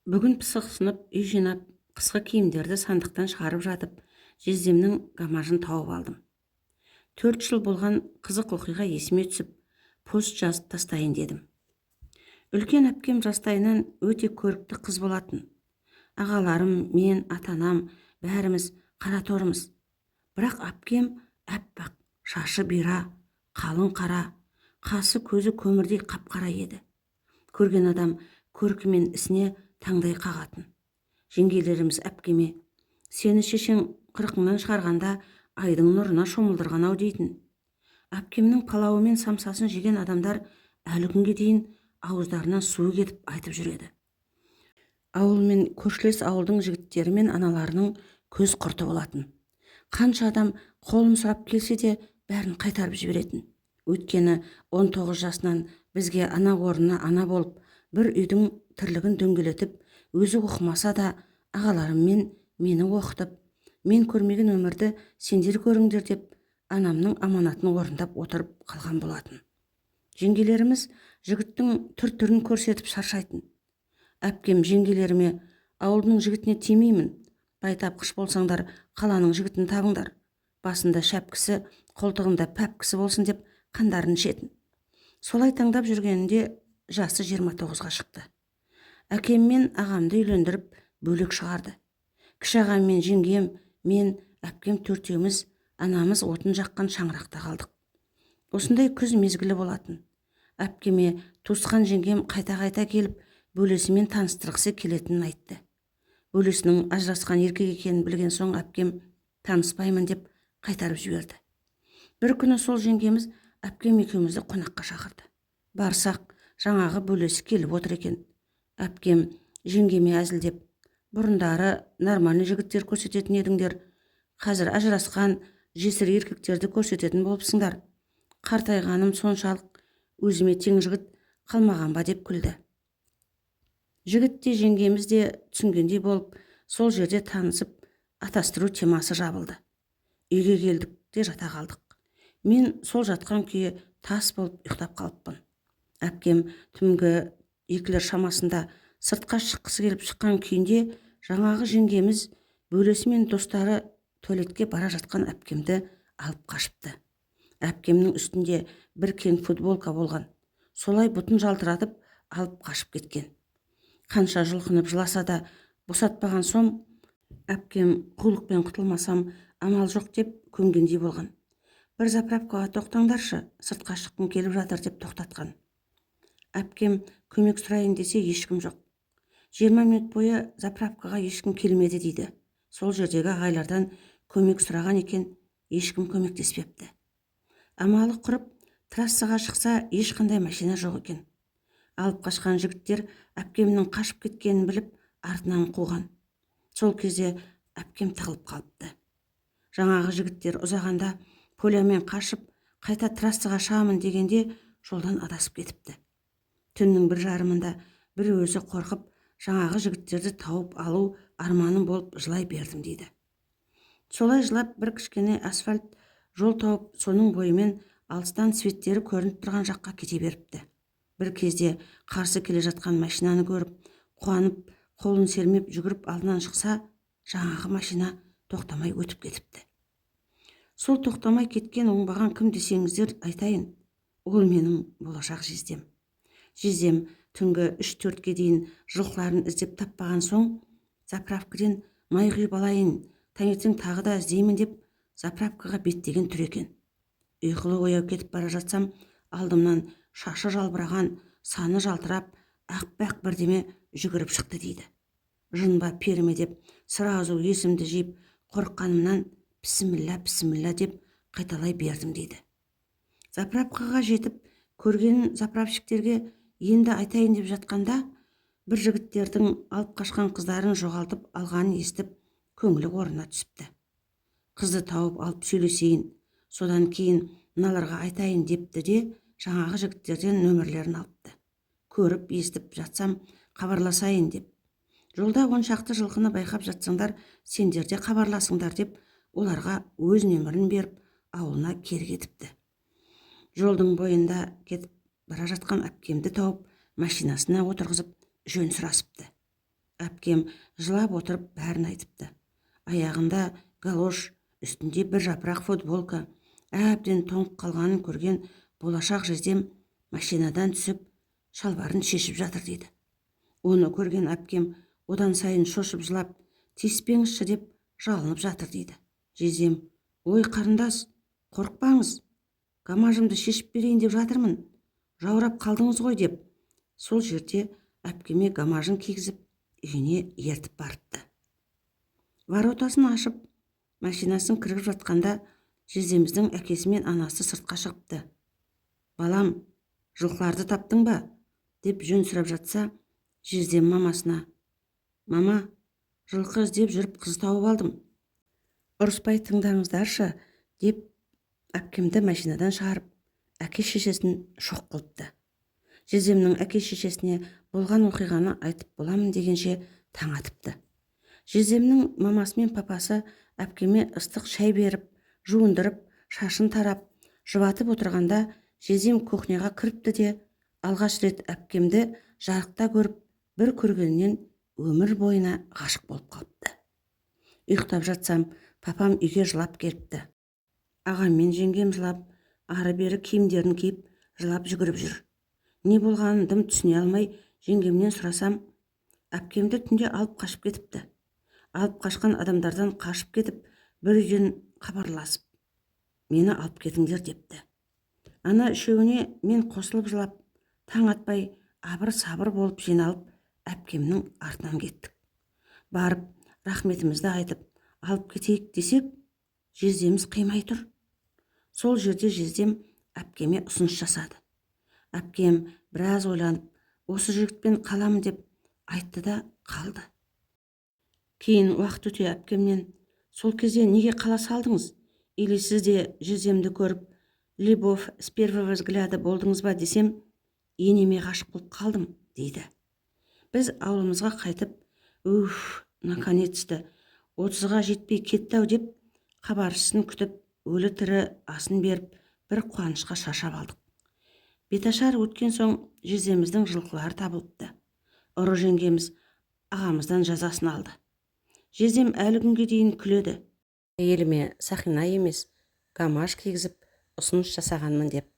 Бүгін пысықсынып үй жинап, қысқы киімдерді сандықтан шығарып жатып, жездемнің гамажын тауып алдым. 4 жыл болған қызық оқиға есіме түсіп, пост жазып тастайын дедім. Үлкен әпкем жастайынан өте көрікті қыз болатын. Ағаларым, мен, ата-анам, бәріміз қара торымыз. Бірақ әпкем әппақ, шашы бұйра, қалың қара, қасы көзі көмірдей қап-қара еді. Көрген адам көркімен ісіне таңдай қағатын. Жеңгелеріміз әпкеме: "Сені шешең 40-ыңнан шығарғанда айдың нұрына шомылдырған-ау" дейтін. Әпкемнің палауы мен самсасын жеген адамдар әлі күнге дейін ауыздарынан суы кетіп айтып жүреді. Ауыл мен көршілес ауылдың жігіттері мен аналарының көз құрты болатын. Қанша адам қолын сұрап келсе де бәрін қайтарып жіберетін. Өйткені 19 жасынан бізге ана орнына ана болып, бір үйдің тірлігін дөңгелетіп, өзі оқымаса да ағаларыммен мені оқытып, мен көрмеген өмірді сендер көріңдер деп, анамның аманатын орындап отырып қалған болатын. Жеңгелеріміз жігіттің түр-түрін көрсетіп шаршайтын. Әпкем жеңгелеріме: "Ауылдың жігітіне тимеймін, байтапқыш болсаңдар қаланың жігітін табыңдар, басында шәпкісі, қолтығында пәпкісі болсын" деп қандарын ішетін. Солай таңдап жүргенінде жасы 29-ға шықты. Әкем мен ағамды үйлендіріп бөлек шығарды. Кіші ағам мен жеңгем, мен, әпкем төртеуміз анамыз отын жаққан шаңырақта қалдық. Осындай күз мезгілі болатын. Әпкеме туысқан жеңгем қайта-қайта келіп, бөлесімен таныстырғысы келетінін айтты. Бөлесінің ажырасқан еркек екенін білген соң әпкем таныспаймын деп қайтарып жіберді. Бір күні сол жеңгеміз әпкем екеумізді қонаққа шақырды. Барсақ, жаңағы бөлесі келіп отыр екен. Әпкем жеңгеме әзілдеп: "Бұрындары нормальный жігіттер көрсететін едіңдер, қазір ажырасқан жесір еркектерді көрсететін болыпсыңдар. Қартайғаным соншалық өзіме тең жігіт қалмаған ба" деп күлді. Жігіт те жеңгеміз де түсінгендей болып, сол жерде танысып, атастыру темасы жабылды. Үйге келдік те жата қалдық. Мен сол жатқан күйі тас болып ұйықтап қалыппын. Әпкем түнгі 2-лер шамасында сыртқа шыққысы келіп шыққан күйінде жаңағы жеңгеміз бөлесі мен достары туалетке бара жатқан әпкемді алып қашыпты. Әпкемнің үстінде бір кең футболка болған. Солай бұтын жалтыратып алып қашып кеткен. Қанша жұлқынып жыласа да босатпаған соң, әпкем қулықпен құтылмасам амал жоқ деп көнгендей болған. "Бір заправкаға тоқтаңдаршы, сыртқа шыққым келіп жатыр" деп тоқтатқан. Әпкем көмек сұрайын десе ешкім жоқ. 20 минут бойы заправкаға ешкім келмеді дейді. Сол жердегі ағайлардан көмек сұраған екен, ешкім көмектеспепті. Амалы құрып, трассаға шықса ешқандай машина жоқ екен. Алып қашқан жігіттер әпкемнің қашып кеткенін біліп, артынан қуған. Сол кезде әпкем тығылып қалыпты. Жаңағы жігіттер ұзағанда полямен қашып, қайта трассаға шығамын дегенде жолдан адасып кетіпті. Түннің 1:30-ында бір өзі қорқып, жаңағы жігіттерді тауып алу арманым болып жылай бердім дейді. Солай жылап бір кішкене асфальт жол тауып, соның бойымен алыстан светтері көрініп тұрған жаққа кете беріпті. Бір кезде қарсы келе жатқан машинаны көріп, қуанып, қолын сермеп жүгіріп алдынан шықса, жаңағы машина тоқтамай өтіп кетіпті. Сол тоқтамай кеткен оңбаған кім десеңіздер айтайын, ол менің болашақ жездем. Жездем түнгі 3-4-ге дейін жылқыларын іздеп таппаған соң, заправкадан май құйып алайын, таңертең тағы да іздеймін деп заправкаға беттеген түр екен. Ұйқылы ояу кетіп бара жатсам, алдымнан шашы жалбыраған, саны жалтырап, ақ-бақ бірдеме жүгіріп шықты дейді. Жын ба періме деп сразу есімді жиып, қорыққанымнан бісміллә деп қайталай бердім дейді. Заправкаға жетіп, көрген заправщиктерге енді айтайын деп жатқанда, бір жігіттердің алып қашқан қыздарын жоғалтып алғанын естіп, көңілі орнына түсіпті. Қызды тауып алып сөйлесейін, содан кейін мыналарға айтайын депті де, жаңағы жігіттерден нөмірлерін алыпты. Көріп, естіп жатсам, хабарласайын деп. Жолда 10 шақты жылқыны байқап жатсаңдар, сендер де хабарласыңдар деп, оларға өз нөмірін беріп, ауылына кері кетіпті. Жолдың бойында кетіп бара жатқан әпкемді тауып, машинасына отырғызып, жөн сұрасыпты. Әпкем жылап отырып бәрін айтыпты. Аяғында галош, үстінде бір жапырақ футболка, әбден тоңып қалғанын көрген болашақ жездем машинадан түсіп, шалбарын шешіп жатыр дейді. Оны көрген әпкем одан сайын шошып жылап, тиіспеңізші деп жалынып жатыр дейді. Жездем: ой қарындас, қорықпаңыз, гамажымды шешіп берейін деп жатырмын, жаурап қалдыңыз ғой деп, сол жерде әпкеме гамажын кигізіп үйіне ертіп барыпты. Воротасын ашып, машинасын кіріп жатқанда жездеміздің әкесі мен анасы сыртқа шығыпты. Балам, жылқыларды таптың ба? Деп жөн сұрап жатса, жездем мамасына: мама, жылқы іздеп жүріп қыз тауып алдым. Ұрыспай тыңдаңыздаршы, деп әпкемді машинадан шығарып, әке шешесін шоқ қылыпты. Жездемнің әке шешесіне болған оқиғаны айтып боламын дегенше таң атыпты. Жездемнің мамасы мен папасы әпкеме ыстық шай беріп, жуындырып, шашын тарап, жұбатып отырғанда жездем кухняға кіріпті де, алғаш рет әпкемді жарықта көріп, бір көргеннен өмір бойына ғашық болып қалыпты. Ұйықтап жатсам, папам үйге жылап келіпті. Ағам мен жеңгем жылап, ары-бері киімдерін киіп, жылап жүгіріп жүр. Не болғанын дым түсіне алмай жеңгемнен сұрасам, әпкемді түнде алып қашып кетіпті. Алып қашқан адамдардан қашып кетіп, бір үйден хабарласып, мені алып кетіңдер депті. Ана үшеуіне мен қосылып жылап, таң атпай абыр-сабыр болып жиналып, әпкемнің артынан кеттік. Барып, рахметімізді айтып, алып кетейік десек, жездеміз қимай тұр. Сол жерде жездем әпкеме ұсыныс жасады. Әпкем біраз ойланып, осы жігітпен қаламын деп айтты да қалды. Кейін уақыт өте әпкемнен: сол кезде неге қала салдыңыз? Или сіз де жездемді көріп, любовь с первого взгляда болдыңыз ба десем, енеме ғашық болып қалдым дейді. Біз ауылымызға қайтып, наконец-то 30-ға жетпей кетті-ау деп, хабаршысын күтіп, өлі тірі асын беріп, бір қуанышқа шашап алдық. Беташар өткен соң жездеміздің жылқылары табылыпты. Ұры жеңгеміз ағамыздан жазасын алды. Жездем әлі күнге дейін күледі. Әйеліме Сақина емес, гамаш кигізіп ұсыныс жасағанмын деп.